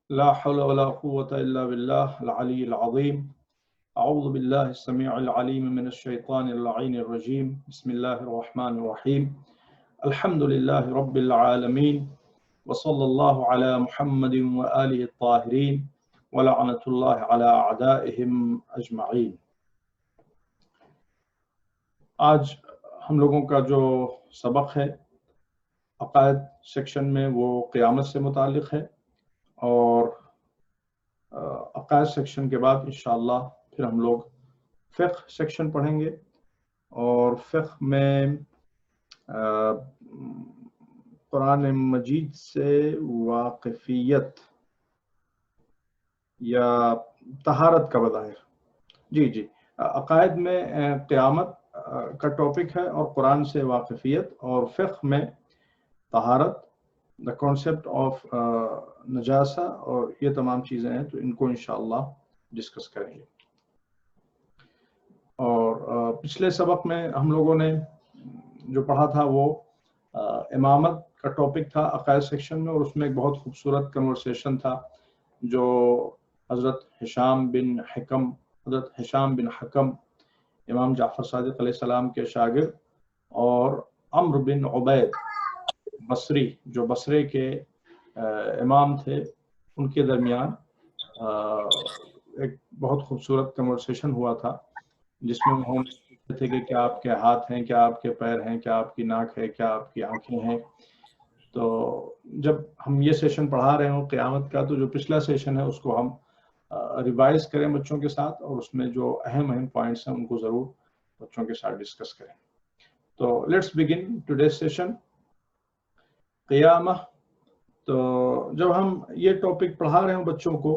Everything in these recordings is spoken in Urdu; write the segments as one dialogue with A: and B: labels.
A: لا حول ولا قوة إلا بالله العلي العظيم. أعوذ بالله السميع العليم من الشيطان اللعين الرجيم. بسم الله الرحمن الرحيم. الحمد لله رب العالمين، وصلى الله على محمد وآله الطاهرين، ولعنة الله على أعدائهم أجمعين. آج ہم لوگوں کا جو سبق ہے عقائد سیکشن میں وہ قیامت سے متعلق ہے، اور عقائد سیکشن کے بعد انشاءاللہ پھر ہم لوگ فقہ سیکشن پڑھیں گے، اور فقہ میں قرآن مجید سے واقفیت یا طہارت کا بظاہر جی عقائد میں قیامت کا ٹاپک ہے، اور قرآن سے واقفیت، اور فقہ میں طہارت، دا کانسیپٹ آف نجاسہ، اور یہ تمام چیزیں ہیں، تو ان کو انشاءاللہ ڈسکس کریں گے۔ اور پچھلے سبق میں ہم لوگوں نے جو پڑھا تھا وہ امامت کا ٹاپک تھا عقائد سیکشن میں، اور اس میں ایک بہت خوبصورت کنورسیشن تھا جو حضرت ہشام بن حکم امام جعفر صادق علیہ السلام کے شاگرد، اور عمرو بن عبید بصری جو بصرے کے امام تھے، ان کے درمیان ایک بہت خوبصورت کنورسیشن ہوا تھا، جس میں ہم کہتے تھے کہ کیا آپ کے ہاتھ ہیں، کیا آپ کے پیر ہیں، کیا آپ کی ناک ہے، کیا آپ کی آنکھیں ہیں۔ تو جب ہم یہ سیشن پڑھا رہے ہوں قیامت کا، تو جو پچھلا سیشن ہے اس کو ہم ریوائز کریں بچوں کے ساتھ، اور اس میں جو اہم پوائنٹس ہیں ان کو ضرور بچوں کے ساتھ ڈسکس کریں۔ تو لیٹس بگن ٹوڈیز سیشن قیامہ۔ تو جب ہم یہ ٹاپک پڑھا رہے ہوں بچوں کو،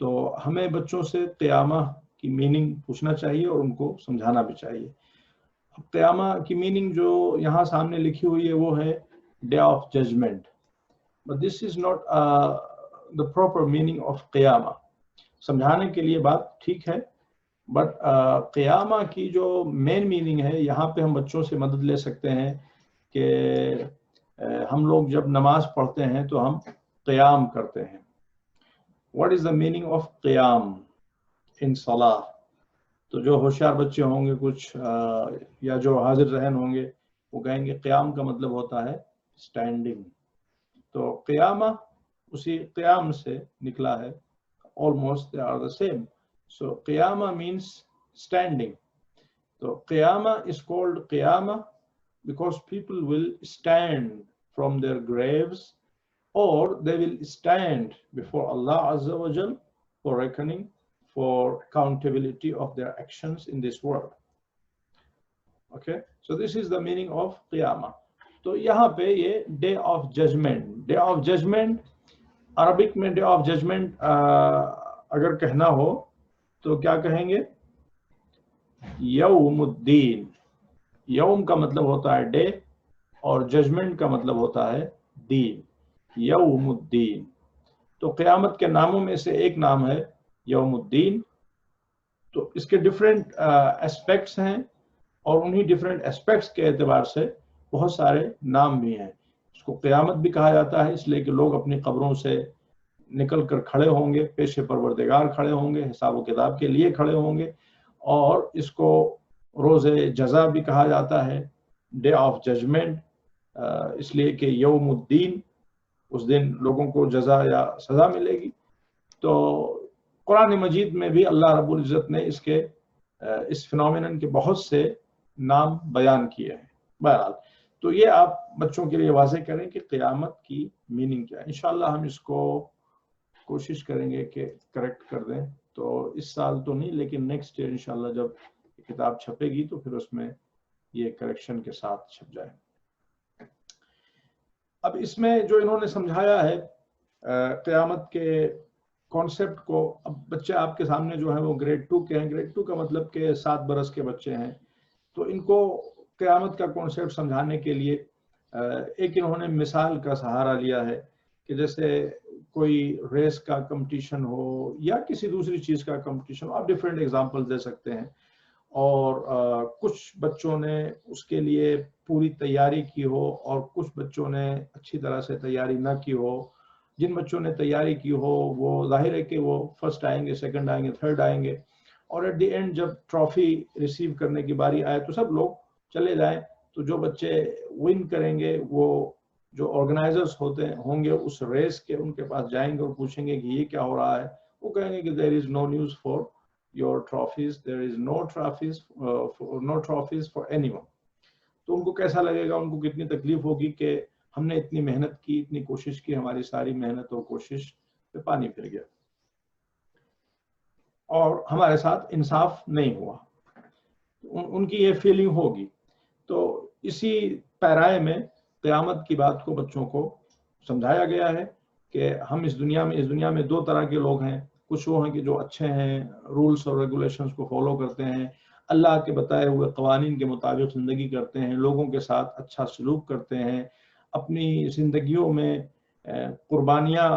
A: تو ہمیں بچوں سے قیامہ کی میننگ پوچھنا چاہیے اور ان کو سمجھانا بھی چاہیے۔ قیامہ کی میننگ جو یہاں سامنے لکھی ہوئی ہے وہ ہے day of judgement, but this is not the proper meaning of قیامہ۔ سمجھانے کے لیے بات ٹھیک ہے، بٹ قیامہ کی جو مین میننگ ہے، یہاں پہ ہم بچوں سے مدد لے سکتے ہیں کہ ہم لوگ جب نماز پڑھتے ہیں تو ہم قیام کرتے ہیں۔ What is the meaning of قیام ان صلاح؟ تو جو ہوشیار بچے ہوں گے کچھ یا جو حاضر ذہن ہوں گے وہ کہیں گے قیام کا مطلب ہوتا ہے اسٹینڈنگ۔ تو قیامہ اسی قیام سے نکلا ہے، almost they are the same. So qiyamah means standing. So qiyamah is called qiyamah because people will stand from their graves, or they will stand before Allah Azza wa Jal for reckoning, for accountability of their actions in this world. Okay, so this is the meaning of qiyamah. تو یہاں پہ یہ day of judgment, day of judgment Arabic میں ڈے آف ججمنٹ اگر کہنا ہو تو کیا کہیں گے؟ یوم الدین۔ یوم کا مطلب ہوتا ہے ڈے، اور ججمنٹ کا مطلب ہوتا ہے دین، یوم الدین۔ تو قیامت کے ناموں میں سے ایک نام ہے یوم الدین۔ تو اس کے ڈفرینٹ اسپیکٹس ہیں، اور انہی ڈفرینٹ اسپیکٹس کے اعتبار سے بہت سارے نام بھی ہیں۔ اس کو قیامت بھی کہا جاتا ہے اس لیے کہ لوگ اپنی قبروں سے نکل کر کھڑے ہوں گے، پیش پروردگار کھڑے ہوں گے، حساب و کتاب کے لیے کھڑے ہوں گے، اور اس کو روز جزا بھی کہا جاتا ہے، ڈے آف ججمنٹ، اس لیے کہ یوم الدین، اس دن لوگوں کو جزا یا سزا ملے گی۔ تو قرآن مجید میں بھی اللہ رب العزت نے اس فنومینن کے بہت سے نام بیان کیے ہیں۔ بہرحال تو یہ آپ بچوں کے لیے واضح کریں کہ قیامت کی میننگ کیا ہے۔ انشاءاللہ ہم اس کو کوشش کریں گے کہ کریکٹ کر دیں، تو اس سال تو نہیں لیکن نیکسٹ ایئر انشاءاللہ جب کتاب چھپے گی تو پھر اس میں یہ کریکشن کے ساتھ چھپ جائے۔ اب اس میں جو انہوں نے سمجھایا ہے قیامت کے کانسیپٹ کو، اب بچے آپ کے سامنے جو ہیں وہ گریڈ 2 کے ہیں۔ گریڈ 2 کا مطلب کہ 7 برس کے بچے ہیں، تو ان کو قیامت کا کانسیپٹ سمجھانے کے لیے ایک انہوں نے مثال کا سہارا لیا ہے کہ جیسے کوئی ریس کا کمپٹیشن ہو یا کسی دوسری چیز کا کمپٹیشن ہو، آپ ڈفرینٹ ایگزامپل دے سکتے ہیں، اور کچھ بچوں نے اس کے لیے پوری تیاری کی ہو اور کچھ بچوں نے اچھی طرح سے تیاری نہ کی ہو، جن بچوں نے تیاری کی ہو وہ ظاہر ہے کہ وہ فرسٹ آئیں گے، سیکنڈ آئیں گے، تھرڈ آئیں گے، اور ایٹ دی اینڈ جب ٹرافی ریسیو کرنے کی باری آئے تو سب لوگ چلے جائیں. تو جو بچے ون کریں گے وہ جو آرگنائزرز ہوں گے اس ریس کے، ان کے پاس جائیں گے اور پوچھیں گے کہ یہ کیا ہو رہا ہے. وہ کہیں گے کہ there is no news for your trophies, there is no trophies for anyone. تو ان کو کیسا لگے گا، ان کو کتنی تکلیف ہوگی کہ ہم نے اتنی محنت کی، اتنی کوشش کی، ہماری ساری محنت اور کوشش پہ پانی پھر گیا اور ہمارے ساتھ انصاف نہیں ہوا. ان کی یہ فیلنگ ہوگی. تو اسی پیرائے میں قیامت کی بات کو بچوں کو سمجھایا گیا ہے کہ ہم اس دنیا میں دو طرح کے لوگ ہیں. کچھ وہ ہیں کہ جو اچھے ہیں، رولز اور ریگولیشنز کو فالو کرتے ہیں، اللہ کے بتائے ہوئے قوانین کے مطابق زندگی کرتے ہیں، لوگوں کے ساتھ اچھا سلوک کرتے ہیں، اپنی زندگیوں میں قربانیاں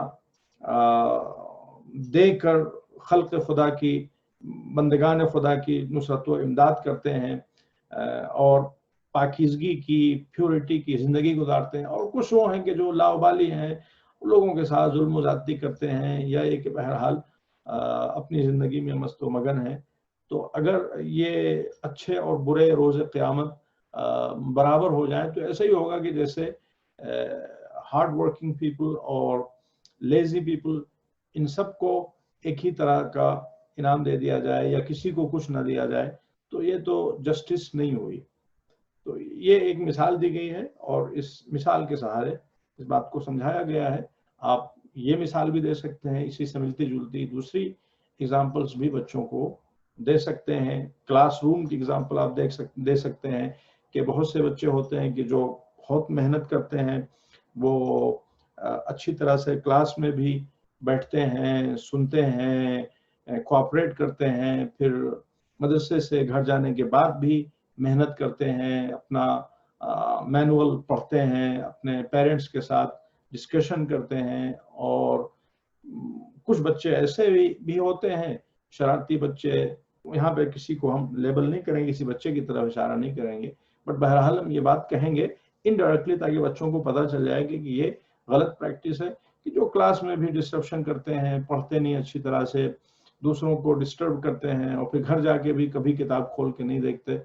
A: دے کر خلق خدا کی، بندگان خدا کی نصرت و امداد کرتے ہیں اور پاکیزگی کی، پیورٹی کی زندگی گزارتے ہیں. اور کچھ وہ ہیں کہ جو لاابالی ہیں، لوگوں کے ساتھ ظلم و زیادتی کرتے ہیں، یا یہ کہ بہرحال اپنی زندگی میں مست و مگن ہیں. تو اگر یہ اچھے اور برے روز قیامت برابر ہو جائیں تو ایسا ہی ہوگا کہ جیسے ہارڈ ورکنگ پیپل اور لیزی پیپل، ان سب کو ایک ہی طرح کا انعام دے دیا جائے یا کسی کو کچھ نہ دیا جائے تو یہ تو جسٹس نہیں ہوئی. تو یہ ایک مثال دی گئی ہے اور اس مثال کے سہارے اس بات کو سمجھایا گیا ہے. آپ یہ مثال بھی دے سکتے ہیں، اسی سے ملتی جلتی دوسری ایگزامپلس بھی بچوں کو دے سکتے ہیں. کلاس روم کی ایگزامپل آپ دے سکتے ہیں کہ بہت سے بچے ہوتے ہیں کہ جو بہت محنت کرتے ہیں، وہ اچھی طرح سے کلاس میں بھی بیٹھتے ہیں، سنتے ہیں، کوآپریٹ کرتے ہیں، پھر مدرسے سے گھر جانے کے بعد بھی محنت کرتے ہیں، اپنا مینول پڑھتے ہیں، اپنے پیرنٹس کے ساتھ ڈسکشن کرتے ہیں. اور کچھ بچے ایسے بھی ہوتے ہیں شرارتی بچے، یہاں پہ کسی کو ہم لیبل نہیں کریں گے، کسی بچے کی طرف اشارہ نہیں کریں گے، بٹ بہرحال ہم یہ بات کہیں گے انڈائریکٹلی تاکہ بچوں کو پتہ چل جائے کہ یہ غلط پریکٹس ہے کہ جو کلاس میں بھی ڈسٹرپشن کرتے ہیں، پڑھتے نہیں اچھی طرح سے، دوسروں کو ڈسٹرب کرتے ہیں، اور پھر گھر جا کے بھی کبھی کتاب کھول کے نہیں دیکھتے.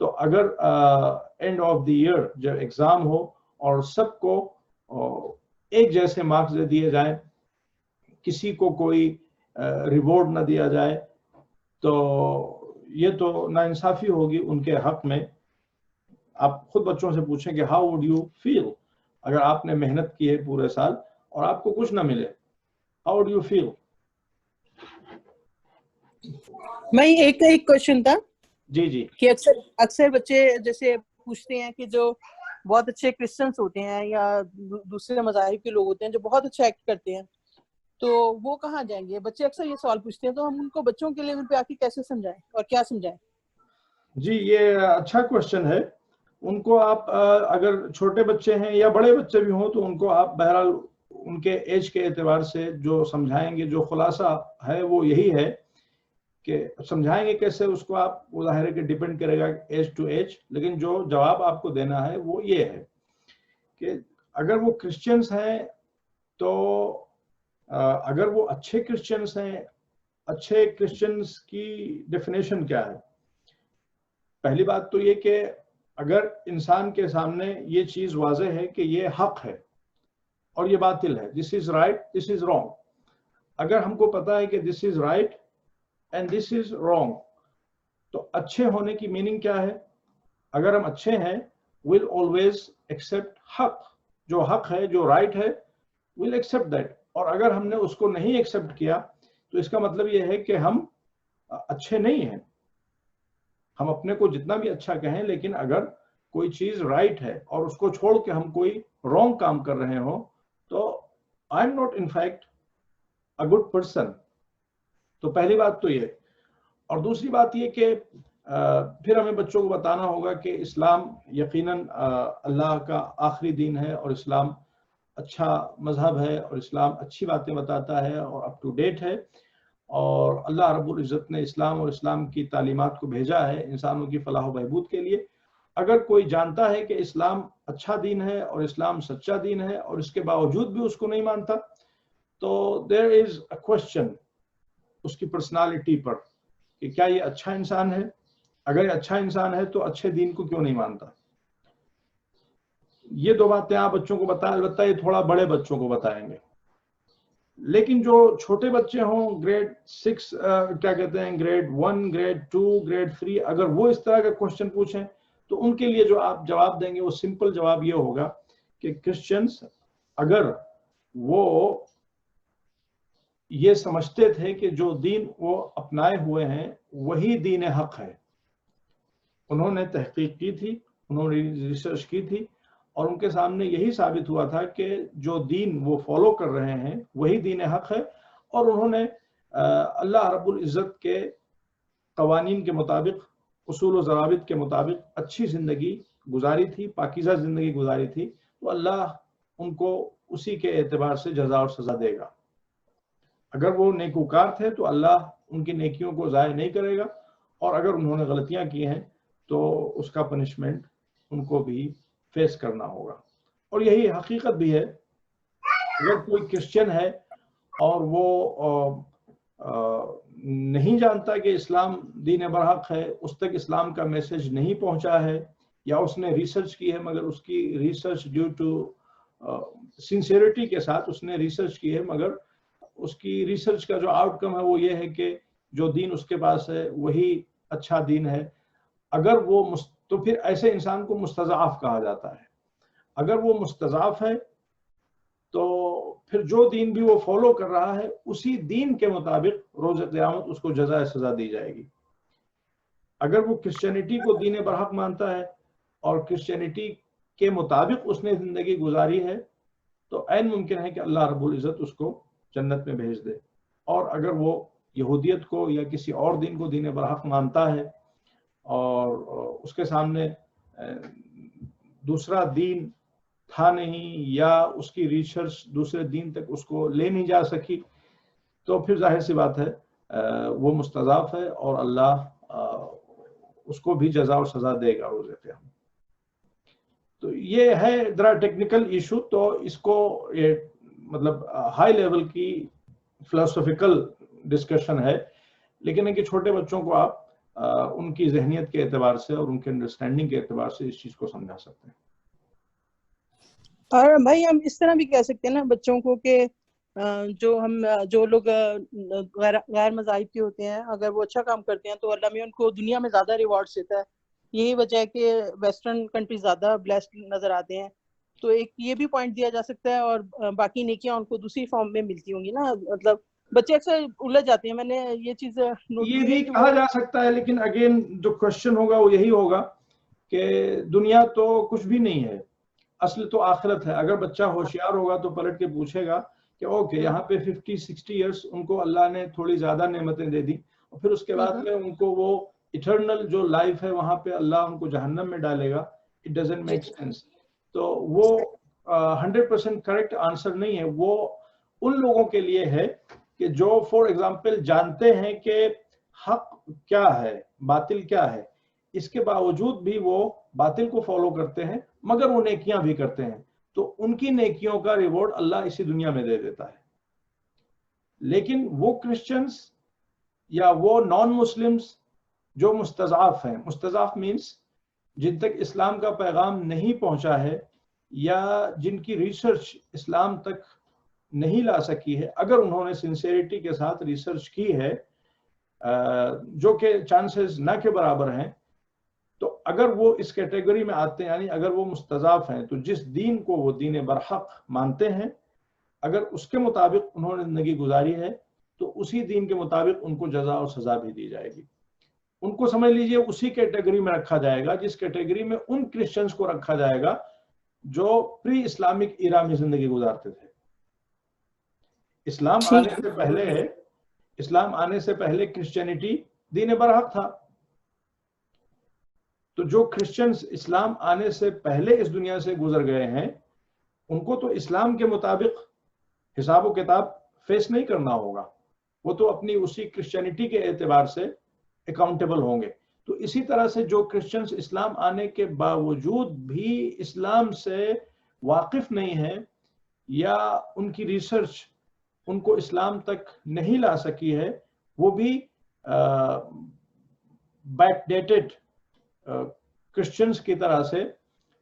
A: تو اگر اینڈ آف دی ایئر جب ایگزام ہو اور سب کو ایک جیسے مارکس دے دیے جائیں، کسی کو کوئی ریوارڈ نہ دیا جائے، تو یہ تو ناانصافی ہوگی ان کے حق میں. آپ خود بچوں سے پوچھیں کہ ہاؤ وڈ یو فیل اگر آپ نے محنت کی ہے پورے سال اور آپ کو کچھ نہ ملے، ہاؤ وڈ یو فیل؟
B: میں ایک کوشچن تھا
A: جی
B: کہ اکثر بچے جیسے پوچھتے ہیں کہ جو بہت اچھے کرسچنس ہوتے ہیں یا دوسرے مذاہب کے لوگ ہوتے ہیں جو بہت اچھا ایکٹ کرتے ہیں، تو وہ کہاں جائیں گے؟ بچے اکثر یہ سوال پوچھتے ہیں، تو ہم ان کو بچوں کے لیول پہ آ کے کیسے سمجھائیں اور کیا سمجھائیں؟
A: جی یہ اچھا کوشچن ہے. ان کو آپ اگر چھوٹے بچے ہیں یا بڑے بچے بھی ہوں تو ان کو آپ بہرحال ان کے ایج کے اعتبار سے جو سمجھائیں گے، جو خلاصہ ہے وہ یہی ہے کہ سمجھائیں گے کیسے اس کو آپ، وہ ظاہر ہے کہ ڈیپینڈ کرے گا ایج ٹو ایج، لیکن جو جواب آپ کو دینا ہے وہ یہ ہے کہ اگر وہ کرسچنس ہیں تو اگر وہ اچھے کرسچنس ہیں، اچھے کرسچنس کی ڈیفینیشن کیا ہے؟ پہلی بات تو یہ کہ اگر انسان کے سامنے یہ چیز واضح ہے کہ یہ حق ہے اور یہ باطل ہے، this is right, this is wrong. اگر ہم کو پتا ہے کہ this is right and this is wrong، تو اچھے ہونے کی میننگ کیا ہے؟ اگر ہم اچھے ہیں we'll always accept حق، جو حق ہے، جو رائٹ ہے، we'll accept that. اور اگر ہم نے اس کو نہیں ایکسپٹ کیا تو اس کا مطلب یہ ہے کہ ہم اچھے نہیں ہیں. ہم اپنے کو جتنا بھی اچھا کہیں، لیکن اگر کوئی چیز رائٹ ہے اور اس کو چھوڑ کے ہم کوئی رانگ کام کر رہے ہوں تو I am not in fact a good person. تو پہلی بات تو یہ. اور دوسری بات یہ کہ پھر ہمیں بچوں کو بتانا ہوگا کہ اسلام یقیناً اللہ کا آخری دین ہے، اور اسلام اچھا مذہب ہے، اور اسلام اچھی باتیں بتاتا ہے اور اپ ٹو ڈیٹ ہے، اور اللہ رب العزت نے اسلام اور اسلام کی تعلیمات کو بھیجا ہے انسانوں کی فلاح و بہبود کے لیے. اگر کوئی جانتا ہے کہ اسلام اچھا دین ہے اور اسلام سچا دین ہے اور اس کے باوجود بھی اس کو نہیں مانتا تو there is a question اس کی پرسنالٹی پر کہ کیا یہ اچھا انسان ہے. اگر یہ اچھا انسان ہے تو اچھے دین کو کیوں نہیں مانتا. یہ دو باتیں آپ بچوں کو بتائیں, البتہ یہ تھوڑا بڑے بچوں کو بتائیں گے. لیکن جو چھوٹے بچے ہوں گریڈ 6 کیا کہتے ہیں گریڈ 1 گریڈ 2 گریڈ 3, اگر وہ اس طرح کا کوشچن پوچھیں تو ان کے لیے جو آپ جواب دیں گے وہ سمپل جواب یہ ہوگا کہ کرسچنز اگر وہ یہ سمجھتے تھے کہ جو دین وہ اپنائے ہوئے ہیں وہی دین حق ہے, انہوں نے تحقیق کی تھی, انہوں نے ریسرچ کی تھی, اور ان کے سامنے یہی ثابت ہوا تھا کہ جو دین وہ فالو کر رہے ہیں وہی دین حق ہے, اور انہوں نے اللہ رب العزت کے قوانین کے مطابق, اصول و ضوابط کے مطابق اچھی زندگی گزاری تھی, پاکیزہ زندگی گزاری تھی, تو اللہ ان کو اسی کے اعتبار سے جزا اور سزا دے گا. اگر وہ نیکوکار تھے تو اللہ ان کی نیکیوں کو ضائع نہیں کرے گا, اور اگر انہوں نے غلطیاں کی ہیں تو اس کا پنشمنٹ ان کو بھی فیس کرنا ہوگا. اور یہی حقیقت بھی ہے. اگر کوئی کرسچن ہے اور وہ نہیں جانتا کہ اسلام دین برحق ہے, اس تک اسلام کا میسج نہیں پہنچا ہے, یا اس نے ریسرچ کی ہے مگر اس کی ریسرچ ڈیو ٹو سنسیئرٹی کے ساتھ اس نے ریسرچ کی ہے, مگر اس کی ریسرچ کا جو آؤٹ کم ہے وہ یہ ہے کہ جو دین اس کے پاس ہے وہی اچھا دین ہے, اگر وہ تو پھر ایسے انسان کو مستضعف کہا جاتا ہے. اگر وہ مستضعف ہے تو پھر جو دین بھی وہ فالو کر رہا ہے اسی دین کے مطابق روز قیامت اس کو جزا سزا دی جائے گی. اگر وہ کرسچینٹی کو دین برحق مانتا ہے اور کرسچینٹی کے مطابق اس نے زندگی گزاری ہے تو عین ممکن ہے کہ اللہ رب العزت اس کو جنت میں بھیج دے. اور اگر وہ یہودیت کو یا کسی اور دین کو دین برحق مانتا ہے اور اس کے سامنے دوسرا دین تھا نہیں, یا اس کی ریسرچ دوسرے دین تک اس کو لے نہیں جا سکی, تو پھر ظاہر سی بات ہے وہ مستضعف ہے اور اللہ اس کو بھی جزا اور سزا دے گا روز قیامت. تو یہ ہے ذرا ٹیکنیکل ایشو, تو اس کو یہ مطلب ہائی لیول کی فلسفیکل ڈسکشن ہے, لیکن ہے کہ چھوٹے بچوں کو آپ ان کی ذہنیت کے اعتبار سے اور ان کے انڈرسٹینڈنگ کے اعتبار سے اس چیز کو سمجھا سکتے ہیں.
B: اور بھائی ہم اس طرح بھی کہہ سکتے ہیں نا بچوں کو کہ جو لوگ غیر مذاہب کے ہوتے ہیں, اگر وہ اچھا کام کرتے ہیں تو اللہ میں ان کو دنیا میں زیادہ ریوارڈز دیتا ہے. یہی وجہ ہے کہ ویسٹرن کنٹری زیادہ بلیسڈ نظر آتے ہیں. تو ایک یہ بھی پوائنٹ دیا جا سکتا ہے, اور باقی نیکیاں ان کو دوسری فارم میں ملتی ہوں گی نا. مطلب بچے اکثر الجھ جاتے ہیں, میں نے یہ چیز نوٹ
A: یہ
B: کی
A: بھی
B: ہے کہ
A: کہا جا سکتا ہے, لیکن اگین جو کوشچن ہوگا وہ یہی ہوگا کہ دنیا تو کچھ بھی نہیں ہے, اصل تو آخرت ہے. اگر بچہ ہوشیار ہوگا تو پلٹ کے پوچھے گا کہ اوکے یہاں پہ 50-60 ایئرس ان کو اللہ نے تھوڑی زیادہ نعمتیں دے دی, اور پھر اس کے بعد میں ان کو وہ ایٹرنل جو لائف ہے وہاں پہ اللہ ان کو جہنم میں ڈالے گا. It doesn't make sense. تو وہ 100% کریکٹ آنسر نہیں ہے. وہ ان لوگوں کے لیے ہے کہ جو فار ایگزامپل جانتے ہیں کہ حق کیا ہے باطل کیا ہے, اس کے باوجود بھی وہ باطل کو فالو کرتے ہیں مگر وہ نیکیاں بھی کرتے ہیں, تو ان کی نیکیوں کا ریوارڈ اللہ اسی دنیا میں دے دیتا ہے. لیکن وہ کرسچنز یا وہ نان مسلمز جو مستضعف ہیں, مستضعف مینس جن تک اسلام کا پیغام نہیں پہنچا ہے یا جن کی ریسرچ اسلام تک نہیں لا سکی ہے, اگر انہوں نے سنسیئرٹی کے ساتھ ریسرچ کی ہے جو کہ چانسز نہ کے برابر ہیں, تو اگر وہ اس کیٹیگری میں آتے ہیں, یعنی اگر وہ مستضعف ہیں تو جس دین کو وہ دین برحق مانتے ہیں اگر اس کے مطابق انہوں نے زندگی گزاری ہے تو اسی دین کے مطابق ان کو جزا اور سزا بھی دی جائے گی. ان کو سمجھ لیجئے اسی کیٹیگری میں رکھا جائے گا جس کیٹیگری میں ان کرسچنز کو رکھا جائے گا جو پری اسلامک ایرا میں زندگی گزارتے تھے. اسلام آنے سے پہلے کرسچینٹی دین برحق تھا, تو جو کرسچنز اسلام آنے سے پہلے اس دنیا سے گزر گئے ہیں ان کو تو اسلام کے مطابق حساب و کتاب فیس نہیں کرنا ہوگا, وہ تو اپنی اسی کرسچینٹی کے اعتبار سے اکاؤنٹیبل ہوں گے. تو اسی طرح سے جو کرسچنز اسلام آنے کے باوجود بھی اسلام سے واقف نہیں ہیں یا ان کی ریسرچ ان کو اسلام تک نہیں لا سکی ہے وہ بھی بیک ڈیٹڈ کرسچنز کی طرح سے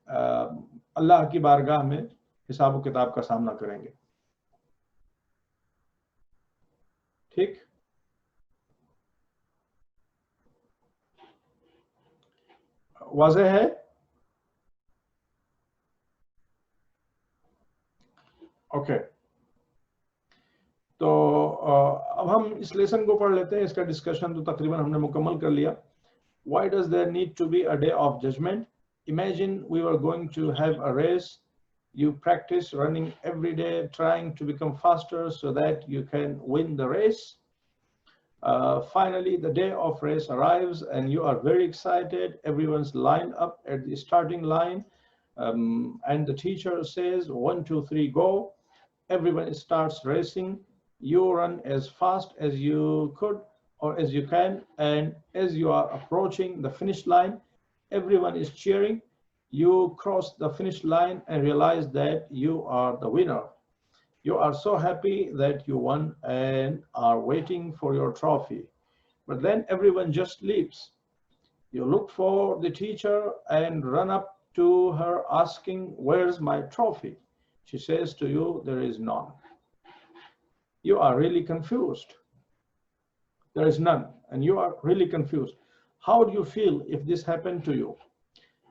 A: اللہ کی بارگاہ میں حساب و کتاب کا سامنا کریں گے. ٹھیک، واضح ہے؟ اوکے، تو اب ہم اس لیسن کو پڑھ لیتے ہیں. اس کا ڈسکشن تو تقریباً ہم نے مکمل کر لیا. Why does there need to be a day of judgment? Imagine we were going to have a race. You practice running every day, trying to become faster so that you can win the race. Finally, the day of race arrives and you are very excited. Everyone's lined up at the starting line. And the teacher says, 1, 2, 3, go. Everyone starts racing. You run as fast as you could or as you can, and as you are approaching the finish line, everyone is cheering. You cross the finish line and realize that you are the winner. You are so happy that you won and are waiting for your trophy. But then everyone just leaves. You look for the teacher and run up to her asking, where's my trophy? She says to you, there is none. You are really confused. There is none, and you are really confused. How do you feel if this happened to you?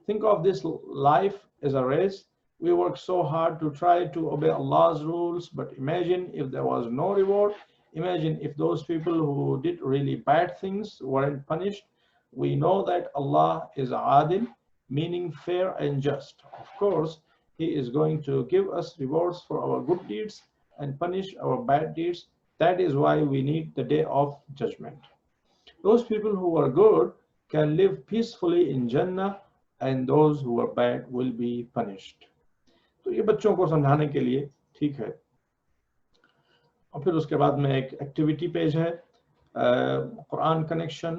A: Think of this life as a race. We work so hard to try to obey Allah's rules, but imagine if there was no reward. Imagine if those people who did really bad things weren't punished. We know that Allah is Adil, meaning fair and just. Of course, He is going to give us rewards for our good deeds and punish our bad deeds. That is why we need the day of judgment. Those people who are good can live peacefully in Jannah, and those who are bad will be punished. تو یہ بچوں کو سمجھانے کے لیے ٹھیک ہے. اور پھر اس کے بعد میں ایک ایکٹیویٹی پیج ہے، Quran connection,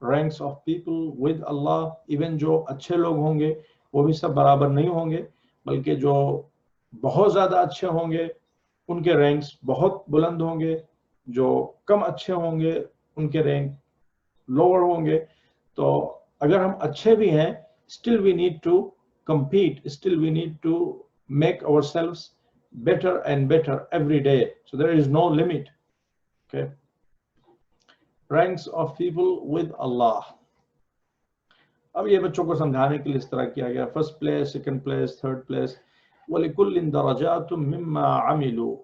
A: ranks of people with اللہ. ایون جو اچھے لوگ ہوں گے وہ بھی سب برابر نہیں ہوں گے، بلکہ جو بہت زیادہ اچھے ہوں گے ان کے رینکس بہت بلند ہوں گے، جو کم اچھے ہوں گے ان کے رینک لوور ہوں گے. تو اگر ہم اچھے بھی ہیں still we need to compete, still we need to make ourselves better and better every day. So there is no limit. Okay. Ranks of people with Allah. اب یہ بچوں کو سمجھانے کے لیے اس طرح کیا گیا، first place, second place, third place. وَلِكُلٍّ دَرَجَاتٌ مِّمَّا عَمِلُوا.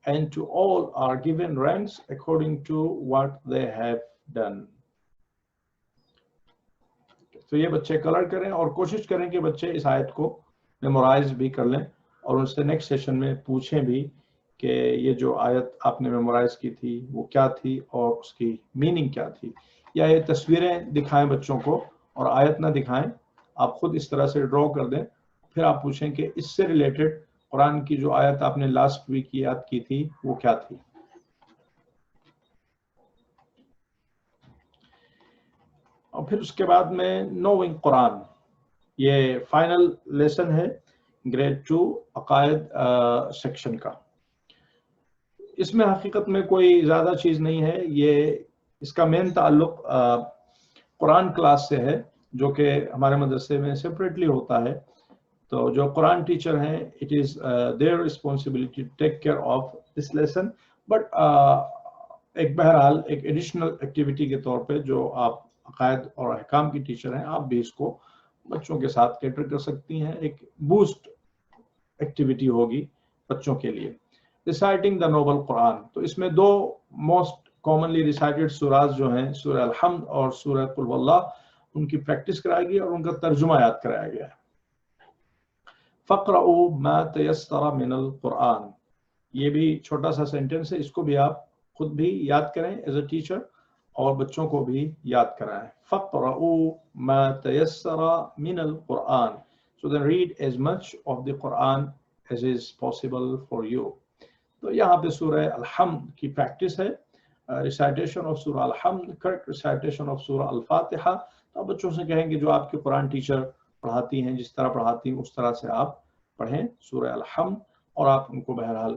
A: And to all are given ranks according to what they have done. تو یہ بچے کلر کریں اور کوشش کریں کہ بچے اس آیت کو میمورائز بھی کر لیں اور ان سے نیکسٹ سیشن میں پوچھیں بھی کہ یہ جو آیت آپ نے میمورائز کی تھی وہ کیا تھی اور اس کی میننگ کیا تھی. یا یہ تصویریں دکھائیں بچوں کو اور آیت نہ دکھائیں، آپ خود اس طرح سے ڈرا کر دیں، پھر آپ پوچھیں کہ اس سے ریلیٹڈ قرآن کی جو آیت آپ نے لاسٹ ویک یاد کی تھی وہ کیا تھی. اور پھر اس کے بعد میں نوئنگ قرآن، یہ فائنل لیسن ہے گریڈ 2 عقائد سیکشن کا. اس میں حقیقت میں کوئی زیادہ چیز نہیں ہے، یہ اس کا مین تعلق قرآن کلاس سے ہے جو کہ ہمارے مدرسے میں سپریٹلی ہوتا ہے. تو جو قرآن ٹیچر ہیں it is their responsibility to take care of this lesson. But ایک بہرحال ایک ایڈیشنل ایکٹیویٹی کے طور پہ جو آپ عقائد اور احکام کی ٹیچر ہیں آپ بھی اس کو بچوں کے ساتھ کیٹر کر سکتی ہیں. ایک بوسٹ ایکٹیویٹی ہوگی بچوں کے لیے. ریسائٹنگ دا نوبل قرآن، تو اس میں دو موسٹ کامنلی ریسائٹڈ سوراز جو ہیں سورہ الحمد اور سورہ قل واللہ، ان کی پریکٹس کرائی گئی اور ان کا ترجمہ یاد کرایا گیا ہے. فَقْرَؤُوا مَا تَيَسَّرَ مِنَ الْقُرْآنِ، یہ بھی چھوٹا سا سینٹنس ہے، اس کو بھی آپ خود بھی یاد کریں ایز اے ٹیچر اور بچوں کو بھی یاد کرائیں. فَقْرَؤُوا مَا تَيَسَّرَ مِنَ الْقُرْآنِ. So then read as much of the Quran as is possible for you. تو یہاں پہ سورہ الحمد کی پریکٹس ہے، ریسائٹیشن آف سورہ الحمد، کریکٹ ریسائٹیشن آف سورہ الفاتحہ. تو آپ بچوں سے کہیں کہ جو آپ کے قرآن ٹیچر پڑھاتی ہیں جس طرح پڑھاتی ہیں اس طرح سے آپ پڑھیں سورہ الحمد، اور آپ ان کو بہرحال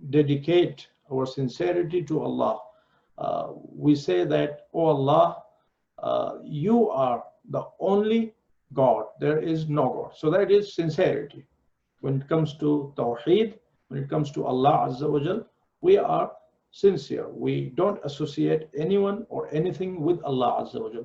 A: dedicate our sincerity to Allah. We say that, oh Allah, you are the only God, there is no God. So that is sincerity. When it comes to Tawheed, when it comes to Allah Azza wa Jal, we are sincere. We don't associate anyone or anything with Allah Azza wa Jal.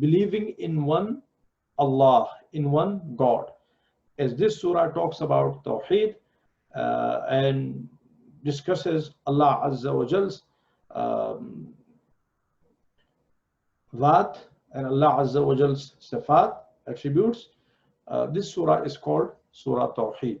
A: believing in one Allah, in one God. As this surah talks about Tawheed and discusses Allah Azza wa Jal's Dhat and Allah Azza wa Jal's Sifat, attributes, this surah is called Surah Tawheed.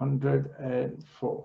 A: $104.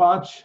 A: 5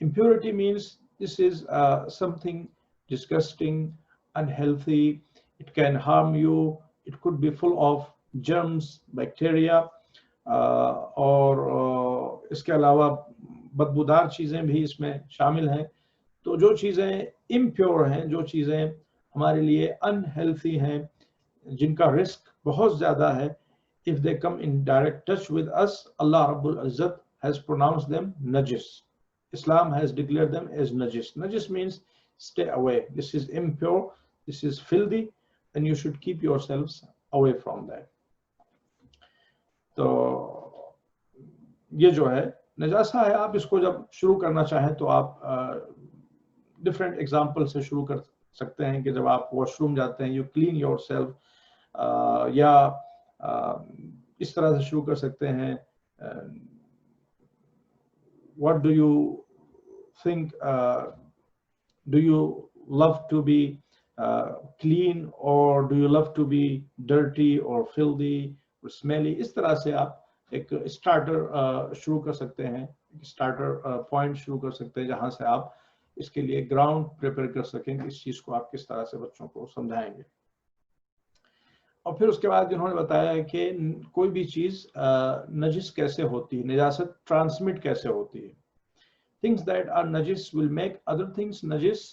A: Impurity means this is something disgusting, unhealthy. It can harm you. It could be full of germs, bacteria. اور اس کے علاوہ بدبودار چیزیں بھی اس میں شامل ہیں. تو جو چیزیں امپیور ہیں, جو چیزیں ہمارے لیے انہیلتھی ہیں, جن کا رسک بہت زیادہ ہے, if they come in direct touch with us, Allah Rabbul Izzat has pronounced them najis. Islam has declared them as najis. Najis means stay away. This is impure, this is filthy, and you should keep yourselves away from that. تو یہ جو ہے نجاسہ ہے, آپ اس کو جب شروع کرنا چاہیں تو آپ ڈفرینٹ ایگزامپل سے شروع کر سکتے ہیں کہ جب آپ واش روم جاتے ہیں, یو کلین یور سیلف, یا اس طرح سے شروع کر سکتے ہیں, what do you think, do you love to be clean or do you love to be dirty or filthy or smelly. اس طرح سے آپ ایک اسٹارٹر شروع کر سکتے ہیں, اسٹارٹر پوائنٹ شروع کر سکتے ہیں جہاں سے آپ اس کے لیے گراؤنڈ پریپیئر کر سکیں کہ اس چیز کو آپ کس طرح سے بچوں کو سمجھائیں گے. اور پھر اس کے بعد انہوں نے بتایا ہے کہ کوئی بھی چیز نجس کیسے ہوتی ہے, نجاست ٹرانسمٹ کیسے ہوتی ہے. Things that are najis will make other things najis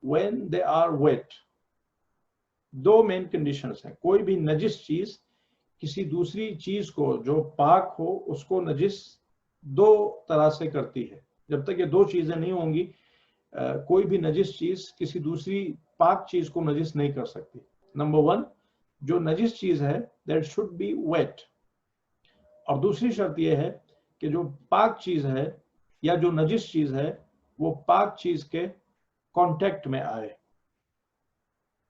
A: when they are wet. دو مین کنڈیشنز ہیں. کوئی بھی نجس چیز کسی دوسری چیز کو جو پاک ہو اس کو نجس دو طرح سے کرتی ہے. جب تک یہ دو چیزیں نہیں ہوں گی کوئی بھی نجس چیز کسی دوسری پاک چیز کو نجس نہیں کر سکتی. نمبر ون, جو نجس چیز ہے that should be wet. اور دوسری شرط یہ ہے کہ جو پاک چیز ہے یا جو نجس چیز ہے وہ پاک چیز کے کانٹیکٹ میں آئے,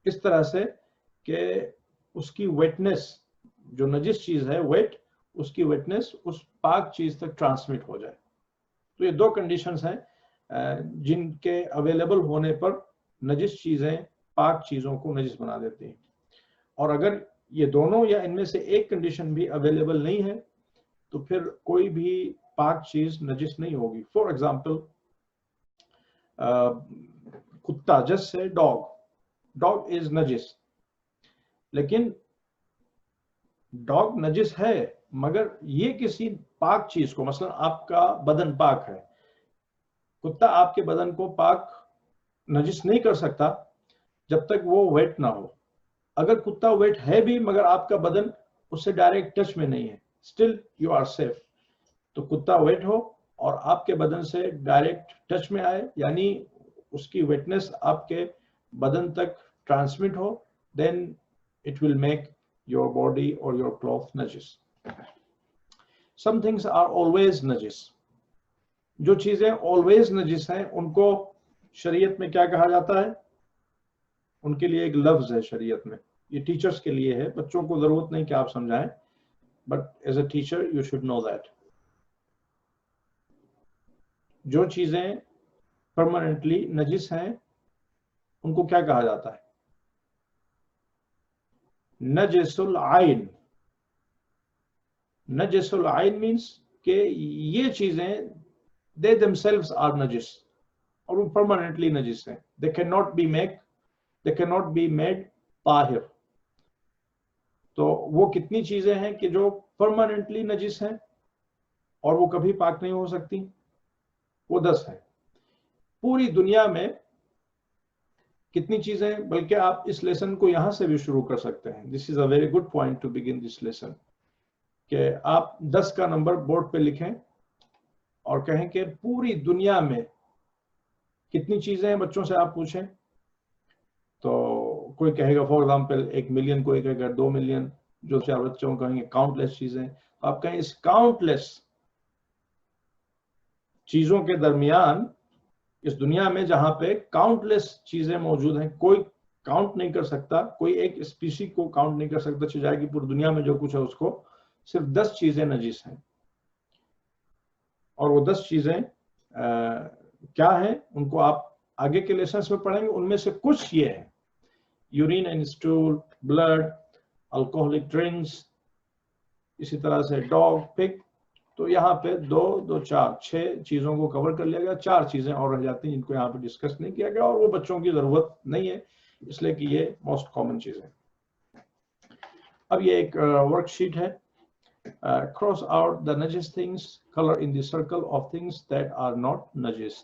A: اس طرح سے کہ اس کی ویٹنس, جو نجس چیز ہے ویٹ, اس کی ویٹنس اس پاک چیز تک ٹرانسمٹ ہو جائے. تو یہ دو کنڈیشنز ہیں جن کے اویلیبل ہونے پر نجس چیزیں پاک چیزوں کو نجس بنا دیتی ہیں. اور اگر یہ دونوں یا ان میں سے ایک کنڈیشن بھی اویلیبل نہیں ہے تو پھر کوئی بھی پاک چیز نجس نہیں ہوگی. فار ایگزامپل کتا, جس سے ڈاگ از نجس, لیکن ڈاگ نجس ہے مگر یہ کسی پاک چیز کو, مثلا آپ کا بدن پاک ہے, کتا آپ کے بدن کو پاک نجس نہیں کر سکتا جب تک وہ ویٹ نہ ہو. اگر کتا ویٹ ہے بھی مگر آپ کا بدن اس سے ڈائریکٹ ٹچ میں نہیں ہے, اسٹل یو آر سیف. تو کتا ویٹ ہو اور آپ کے بدن سے ڈائریکٹ ٹچ میں آئے, یعنی اس کی ویٹنس آپ کے بدن تک ٹرانسمٹ ہو, then it will make your body or your cloth najis. Some things are always najis. جو چیزیں always najis ہیں ان کو شریعت میں کیا کہا جاتا ہے, ان کے لیے ایک لفظ ہے شریعت میں. یہ ٹیچرز کے لیے ہے, بچوں کو ضرورت نہیں کہ آپ سمجھائیں, but as a teacher you should know that. جو چیزیں permanently najis ہیں ان کو کیا کہا جاتا ہے, نجس العین. نجس العین means کہ یہ چیزیں they themselves are نجس اور وہ permanently نجس ہیں. they cannot be made Tahir. تو وہ کتنی چیزیں ہیں کہ جو permanently نجس ہیں اور وہ کبھی پاک نہیں ہو سکتی, وہ 10 ہیں. پوری دنیا میں کتنی چیزیں, بلکہ آپ اس لیسن کو یہاں سے بھی شروع کر سکتے ہیں. This is a very good point to begin this lesson, کہ آپ 10 کا نمبر بورڈ پہ لکھیں اور کہیں کہ پوری دنیا میں کتنی چیزیں ہیں. بچوں سے آپ پوچھیں تو کوئی کہے گا فار ایگزامپل 1 ملین, کوئی کہے گا 2 ملین, جو 4 بچوں کہیں گے کاؤنٹ لیس چیزیں. آپ کہیں اس کاؤنٹ لیس چیزوں کے درمیان اس دنیا میں جہاں پہ کاؤنٹ لیس چیزیں موجود ہیں, کوئی کاؤنٹ نہیں کر سکتا, کوئی ایک اسپیسی کو کاؤنٹ نہیں کر سکتا چاہے کہ پوری دنیا میں جو کچھ ہے اس کو, صرف 10 چیزیں نجس ہیں. اور وہ 10 چیزیں کیا ہیں ان کو آپ آگے کے لیسنس میں پڑھیں گے. ان میں سے کچھ یہ ہیں, urine and stool, blood, alcoholic drinks, اسی طرح سے ڈاگ, پگ. تو یہاں پہ 2, 2, 4, 6 چیزوں کو کور کر لیا گیا. 4 چیزیں اور رہ جاتی ہیں جن کو یہاں پہ ڈسکس نہیں کیا گیا, اور وہ بچوں کی ضرورت نہیں ہے اس لیے کہ یہ موسٹ کامن چیزیں. اب یہ ایک ورک شیٹ ہے, cross out the najis things, color in the circle of things that are not najis.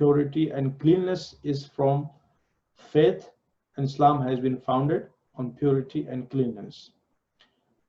A: Purity and cleanliness is from faith, and Islam has been founded on purity and cleanliness.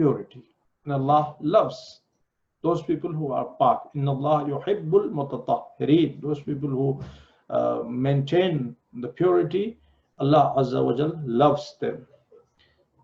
A: purity. And Allah loves those people who are pak. Inna Allah yuhibbul mutatahhirin. Those people who maintain the purity, Allah Azza wa Jal loves them.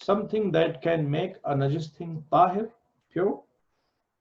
A: Something that can make a najis thing tahir, pure,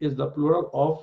A: is the plural of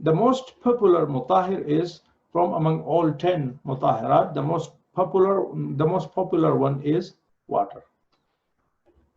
A: The most popular mutahhir is from among all 10 mutahirat. The most popular one is water.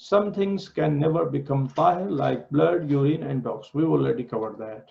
A: Some things can never become tahir like blood, urine and dogs. We already covered that.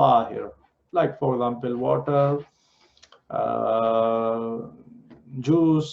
A: tahir, like for example water, juice,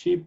A: sheep,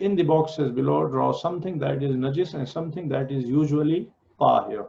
A: In the boxes below draw something that is najis and something that is usually tahir.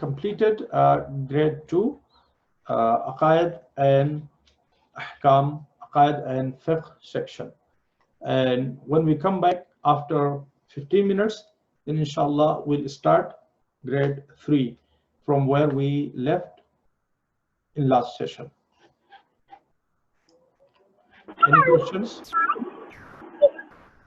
A: completed grade 2 aqaid and ahkam, aqaid and fiqh section. And when we come back after 15 minutes, then inshallah we'll start grade 3 from where we left in last session. Any questions?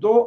A: 2